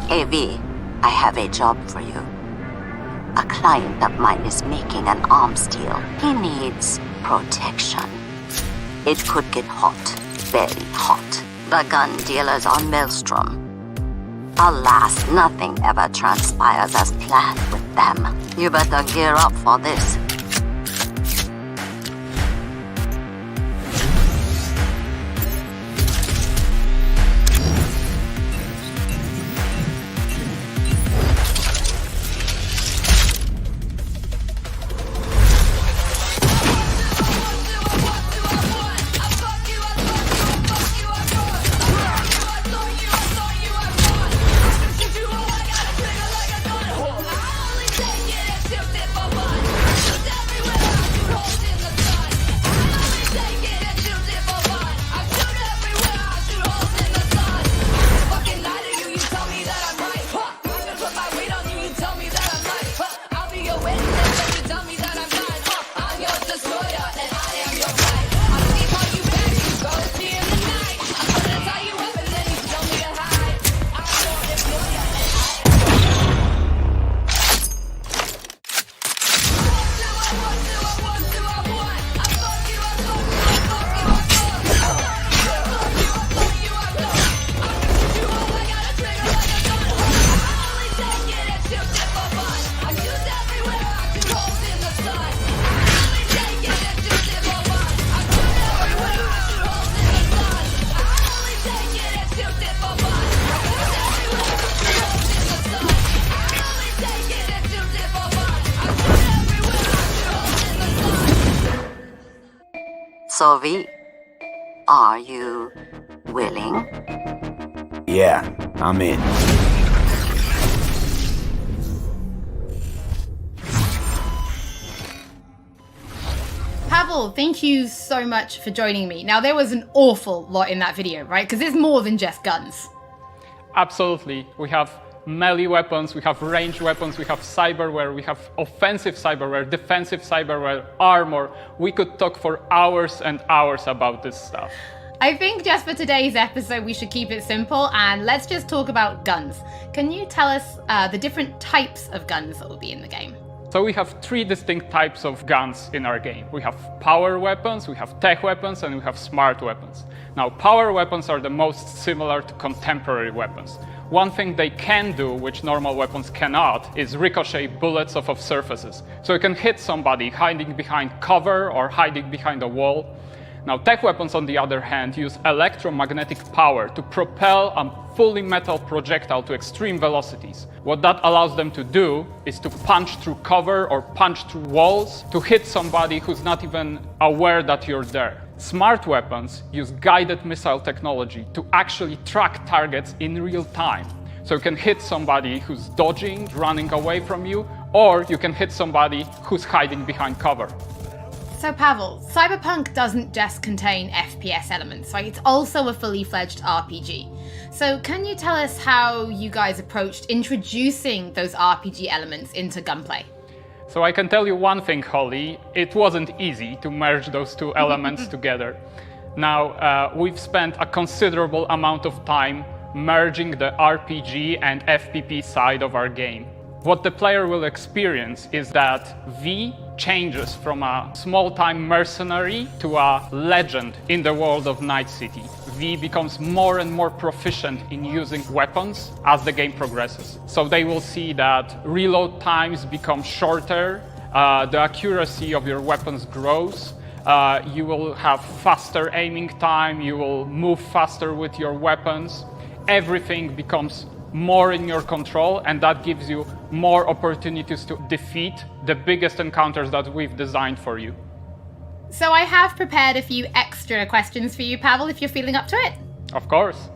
AV, I have a job for you. A client of mine is making an arms deal. He needs protection. It could get hot, very hot. The gun dealers are Maelstrom. Alas, nothing ever transpires as planned with them. You better gear up for this. So V, are you willing? Yeah, I'm in. Pavel, thank you so much for joining me. Now, there was an awful lot in that video, right? Because it's more than just guns. Absolutely. We have melee weapons, we have ranged weapons, we have cyberware, we have offensive cyberware, defensive cyberware, armor. We could talk for hours and hours about this stuff. I think just for today's episode, we should keep it simple and let's just talk about guns. Can you tell us the different types of guns that will be in the game? So we have three distinct types of guns in our game. We have power weapons, we have tech weapons, and we have smart weapons. Now, power weapons are the most similar to contemporary weapons. One thing they can do, which normal weapons cannot, is ricochet bullets off of surfaces. So you can hit somebody hiding behind cover or hiding behind a wall. Now, tech weapons, on the other hand, use electromagnetic power to propel a fully metal projectile to extreme velocities. What that allows them to do is to punch through cover or punch through walls to hit somebody who's not even aware that you're there. Smart weapons use guided missile technology to actually track targets in real time. So you can hit somebody who's dodging, running away from you, or you can hit somebody who's hiding behind cover. So Pavel, Cyberpunk doesn't just contain FPS elements, right? It's also a fully fledged RPG. So can you tell us how you guys approached introducing those RPG elements into gunplay? So I can tell you one thing, Holly, it wasn't easy to merge those two elements together. Now, we've spent a considerable amount of time merging the RPG and FPP side of our game. What the player will experience is that V changes from a small-time mercenary to a legend in the world of Night City. V becomes more and more proficient in using weapons as the game progresses. So they will see that reload times become shorter, the accuracy of your weapons grows, you will have faster aiming time, you will move faster with your weapons. Everything becomes more in your control, and that gives you more opportunities to defeat the biggest encounters that we've designed for you. So I have prepared a few extra questions for you, Pavel, if you're feeling up to it. Of course.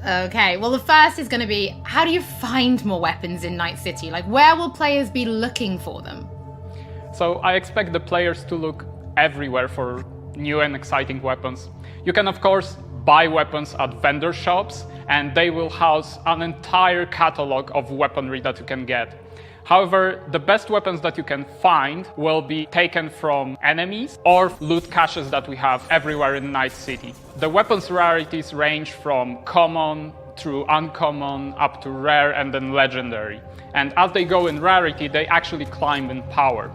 Okay, well the first is going to be, how do you find more weapons in Night City? Like, where will players be looking for them? So I expect the players to look everywhere for new and exciting weapons. You can, of course, buy weapons at vendor shops, and they will house an entire catalog of weaponry that you can get. However, the best weapons that you can find will be taken from enemies or loot caches that we have everywhere in Night City. The weapons rarities range from common through uncommon up to rare and then legendary. And as they go in rarity, they actually climb in power.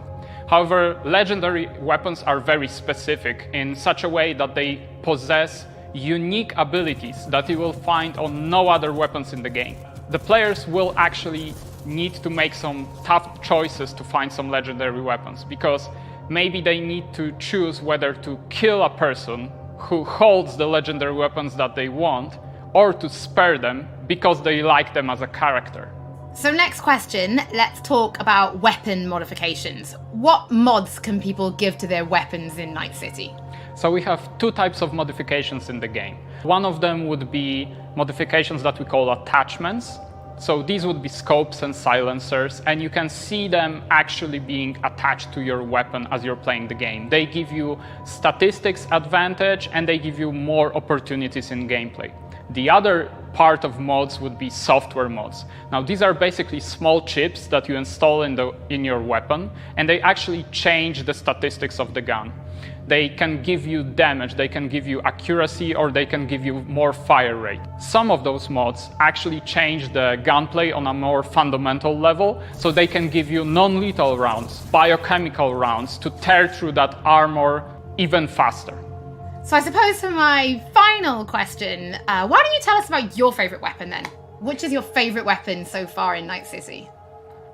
However, legendary weapons are very specific in such a way that they possess unique abilities that you will find on no other weapons in the game. The players will actually need to make some tough choices to find some legendary weapons, because maybe they need to choose whether to kill a person who holds the legendary weapons that they want, or to spare them because they like them as a character. So next question, let's talk about weapon modifications. What mods can people give to their weapons in Night City? So we have two types of modifications in the game. One of them would be modifications that we call attachments. So these would be scopes and silencers, and you can see them actually being attached to your weapon as you're playing the game. They give you statistics advantage and they give you more opportunities in gameplay. The other part of mods would be software mods. Now these are basically small chips that you install in your weapon, and they actually change the statistics of the gun. They can give you damage, they can give you accuracy, or they can give you more fire rate. Some of those mods actually change the gunplay on a more fundamental level, so they can give you non-lethal rounds, biochemical rounds to tear through that armor even faster. So I suppose for my final question, why don't you tell us about your favorite weapon then? Which is your favorite weapon so far in Night City?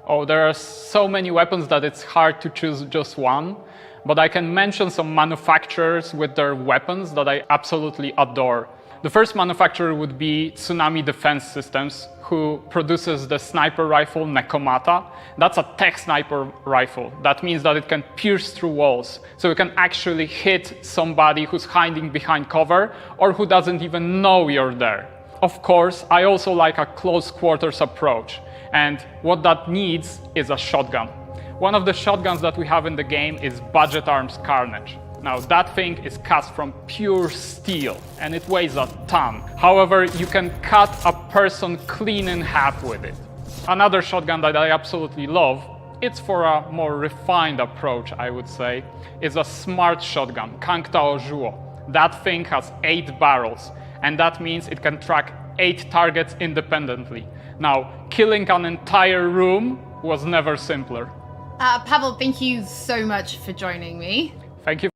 Oh, there are so many weapons that it's hard to choose just one. But I can mention some manufacturers with their weapons that I absolutely adore. The first manufacturer would be Tsunami Defense Systems, who produces the sniper rifle Nekomata. That's a tech sniper rifle. That means that it can pierce through walls. So you can actually hit somebody who's hiding behind cover or who doesn't even know you're there. Of course, I also like a close quarters approach. And what that needs is a shotgun. One of the shotguns that we have in the game is Budget Arms Carnage. Now that thing is cast from pure steel and it weighs a ton. However, you can cut a person clean in half with it. Another shotgun that I absolutely love, it's for a more refined approach, I would say, is a smart shotgun, Kangtao Zhuo. That thing has 8 barrels, and that means it can track 8 targets independently. Now, killing an entire room was never simpler. Pavel, thank you so much for joining me. Thank you.